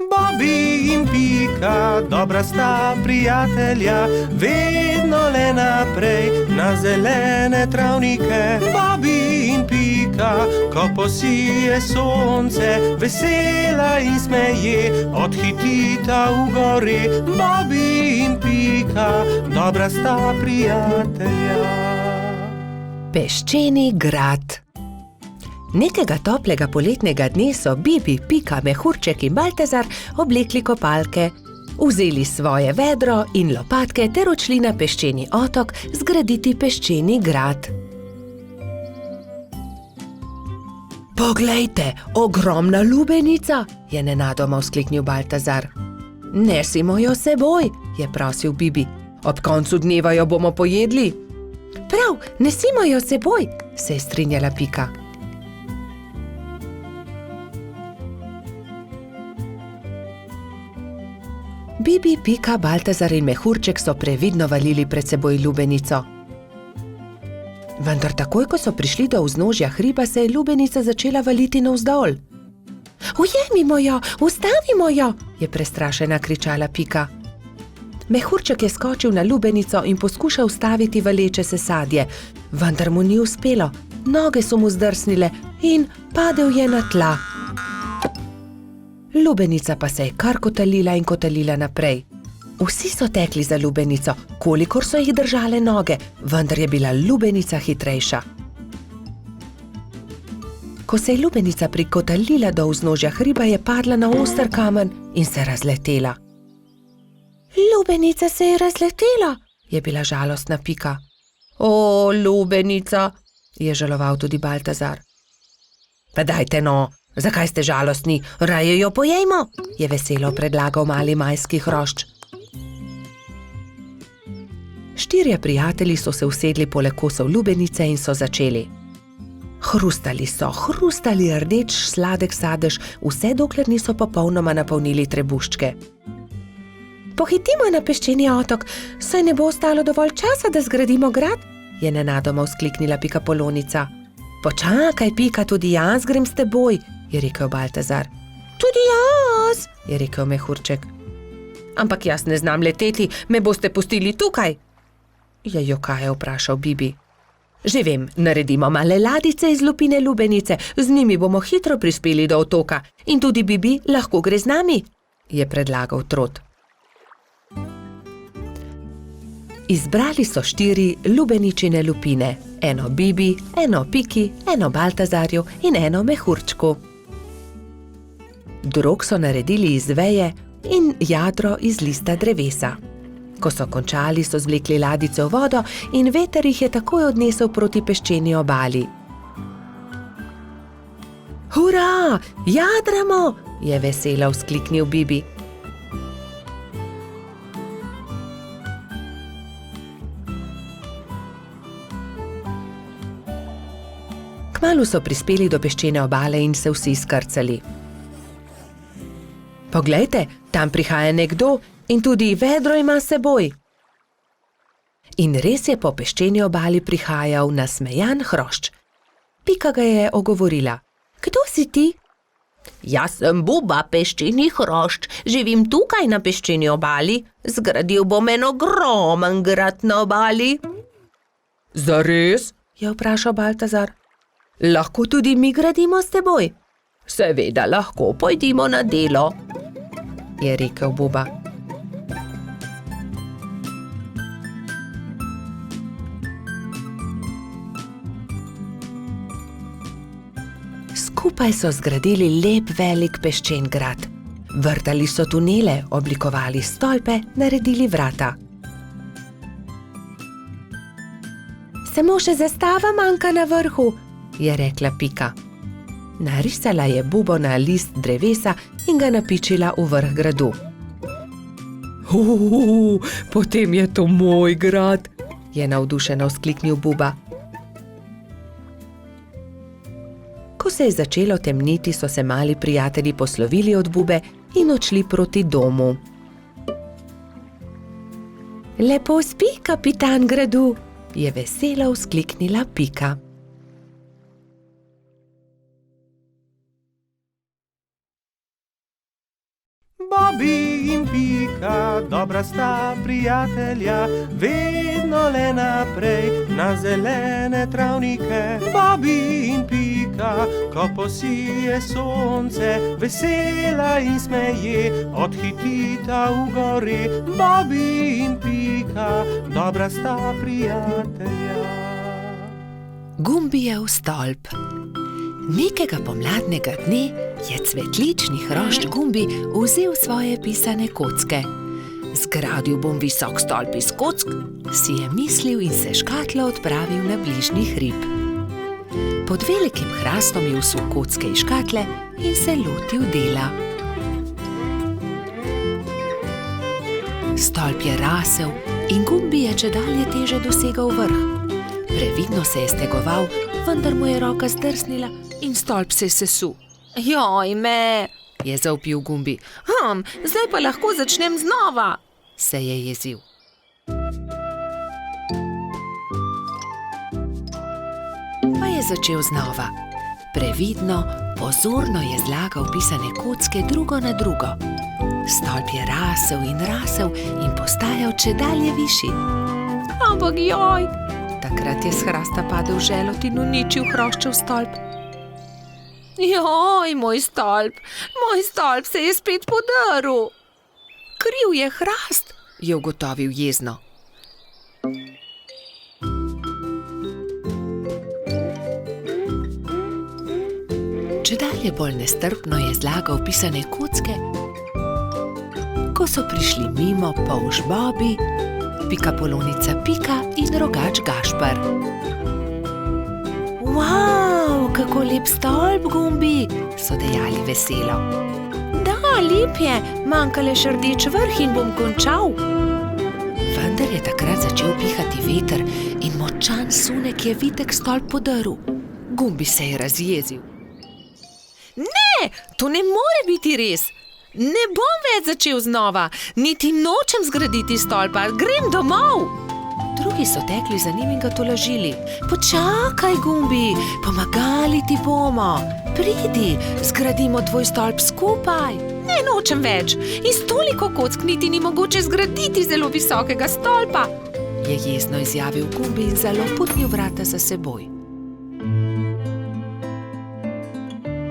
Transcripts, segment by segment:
Bobby in Pika, dobra sta prijatelja, vedno le naprej na zelene travnike. Bobby in Pika, ko posije sonce, vesela in smeje, odhitita v gori. Bobby in Pika, dobra sta prijatelja. Peščeni grad. Nekega toplega poletnega dne so Bibi, Pika, Mehurček in Baltazar oblekli kopalke, vzeli svoje vedro in lopatke ter odšli na peščeni otok zgraditi peščeni grad. Poglejte, ogromna lubenica, je nenadoma vzkliknil Baltazar. Nesimo jo seboj, je prosil Bibi. Ob koncu dneva jo bomo pojedli. Prav, nesimo jo seboj, se je strinjala Pika. Bibi, Pika, Baltazar in Mehurček so previdno valili pred seboj lubenico. Vendar takoj, ko so prišli do vznožja hriba, se je lubenica začela valiti navzdol. Ujemimo jo, ustavimo jo, je prestrašena kričala Pika. Mehurček je skočil na lubenico in poskušal ustaviti valeče se sadje, vendar mu ni uspelo. Noge so mu zdrsnile in padel je na tla. Lubenica pa se je kar kotalila in kotalila naprej. Vsi so tekli za lubenico, kolikor so jih držale noge, vendar je bila lubenica hitrejša. Ko se je lubenica prikotalila do vznožja hriba, je padla na oster kamen in se razletela. Lubenica se je razletela, je bila žalostna Pika. O, lubenica, je žaloval tudi Baltazar. Pa dajte no, zakaj ste žalostni? Raje jo pojejmo, je veselo predlagal mali majski hrošč. Štirje prijatelji so se usedli poleg kosov lubenice in so začeli. Hrustali rdeč sladek sadež, vse dokler niso popolnoma napolnili trebuščke. Pohitimo na peščeni otok, saj ne bo ostalo dovolj časa, da zgradimo grad, je nenadoma vzkliknila Pikapolonica. Počakaj, Pika, tudi jaz grem s teboj, je rekel Baltazar. Tudi jaz, je rekel Mehurček. Ampak jaz ne znam leteti, me boste pustili tukaj, je jokaje vprašal Bibi. Že vem, naredimo male ladice iz lupine lubenice, z njimi bomo hitro prispeli do otoka in tudi Bibi lahko gre z nami, je predlagal Trot. Izbrali so 4 lubeničine lupine, eno Bibi, eno Piki, eno Baltazarju in eno Mehurčku. Drog so naredili iz veje in jadro iz lista drevesa. Ko so končali, so zvlekli ladice v vodo in veter jih je takoj odnesel proti peščeni obali. Hura, jadramo, je veselo vzkliknil Bibi. Kmalu so prispeli do peščene obale in se vsi skrcali. Poglejte, tam prihaja nekdo in tudi vedro ima s seboj. In res je po peščeni obali prihajal nasmejan hrošč. Pika ga je ogovorila. Kdo si ti? Jaz sem Buba, peščeni hrošč, živim tukaj na peščeni obali, zgradil bom en ogromen grad na obali. Zares? Je vprašal Baltazar. Lahko tudi mi gradimo s teboj? Seveda lahko, pojdimo na delo, je rekel Buba. Skupaj so zgradili lep velik peščen grad. Vrtali so tunele, oblikovali stolpe, naredili vrata. Samo še zastava manjka na vrhu, je rekla Pika. Narisala je bubo na list drevesa in ga napičila v vrh gradu. Potem je to moj grad, je navdušeno vzkliknil Buba. Ko se je začelo temniti, so se mali prijatelji poslovili od Bube in odšli proti domu. Lepo spi, kapitan gradu, je veselo vzkliknila Pika. Bobby in Pika, dobra sta prijatelja, vedno le naprej na zelene travnike. Bobby in Pika, ko posije sonce, vesela in smeje, odhitita v gori. Bobby in Pika, dobra sta prijatelja. Gumbijev stolp. Nekega pomladnega dne je cvetlični hrošč Gumbi vzel svoje pisane kocke. Zgradil bom visok stolp iz kock, si je mislil in se škatlo odpravil na bližnji hrib. Pod velikim hrastom je vsul kocke iz škatle in se lotil dela. Stolp je rasel in Gumbi je čedalje teže dosegal vrh. Previdno se je stegoval, vendar mu je roka zdrsnila in stolp se je sesul. Joj me, je zavpil Gumbi. Zdaj pa lahko začnem znova, se je jezil. Pa je začel znova. Previdno, pozorno je zlagal pisane kocke drugo na drugo. Stolp je rasel in postajal čedalje višji. Ampak joj! Takrat je s hrasta padel želod in uničil hroščev stolp. Joj, moj stolp se je spet podrl. Kriv je hrast, je ugotovil jezno. Čedalje bolj nestrpno je zlagal pisane kocke, ko so prišli mimo polž Bobby, pikapolonica Pika in rogač Gašper. Wow, kako lep stolp, Gumbi, so dejali veselo. Da, lep je, manjka le še rdeč vrh in bom končal. Vendar je takrat začel pihati veter in močan sunek je vitek stolp podrl. Gumbi se je razjezil. Ne, to ne more biti res. Ne bom več začel znova, niti nočem zgraditi stolpa, grem domov. Drugi so tekli za njim in ga tolažili. Počakaj, Gumbi, pomagali ti bomo. Pridi, zgradimo tvoj stolp skupaj. Ne, nočem več. Iz toliko kock niti ni mogoče zgraditi zelo visokega stolpa, je jezno izjavil Gumbi in zaloputnil vrata za seboj.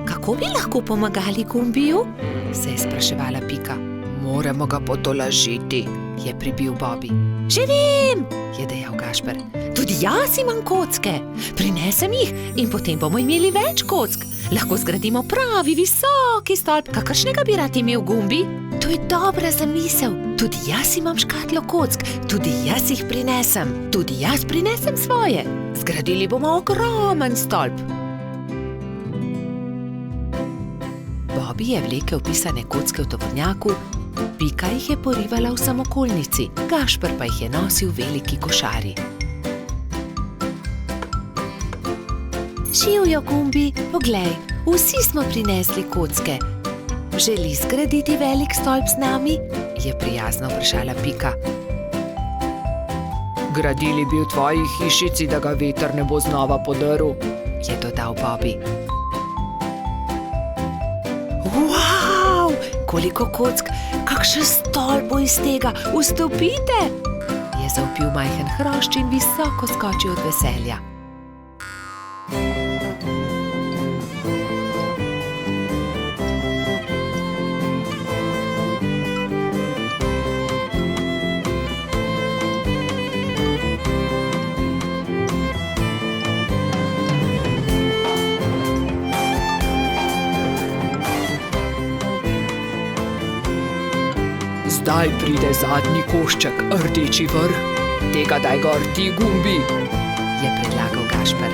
Kako bi lahko pomagali Gumbiju? Se je spraševala Pika. Moramo ga potolažiti, je pribil Bobby. Že vem, je dejal Gašper. Tudi jaz imam kocke. Prinesem jih in potem bomo imeli več kock. Lahko zgradimo pravi visoki stolp, kakršnega bi rad imel Gumbi. To je dobra zamisel. Tudi jaz imam škatlo kock, tudi jaz jih prinesem. Tudi jaz prinesem svoje. Zgradili bomo ogromen stolp. Bobby je vlekel pisane kocke v tovornjaku, Pika jih je porivala v samokolnici, Gašper pa jih je nosil v veliki košari. Živjo, Gumbi, poglej, vsi smo prinesli kocke. Želi zgraditi velik stolp z nami? Je prijazno vprašala Pika. Gradili bi v tvoji hišici, da ga veter ne bo znova podrl, je dodal Bobby. Wow, koliko kock, kakšen stolp bo iz tega, vstopite, je zavpil majhen hrošč in visoko skočil od veselja. Zdaj pride zadnji košček, rdeči vrh. Tega daj gor ti, Gumbi, je predlagal Gašper.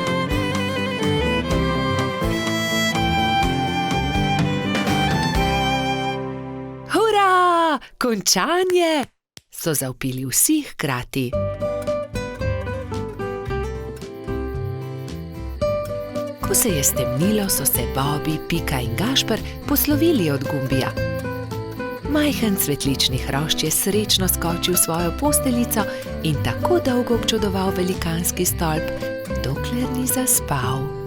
Hura, končanje, so zavpili vsi hkrati. Ko se je stemnilo, so se Bobby, Pika in Gašper poslovili od Gumbija. Majhen cvetlični hrošč je srečno skočil v svojo posteljico in tako dolgo občudoval velikanski stolp, dokler ni zaspal.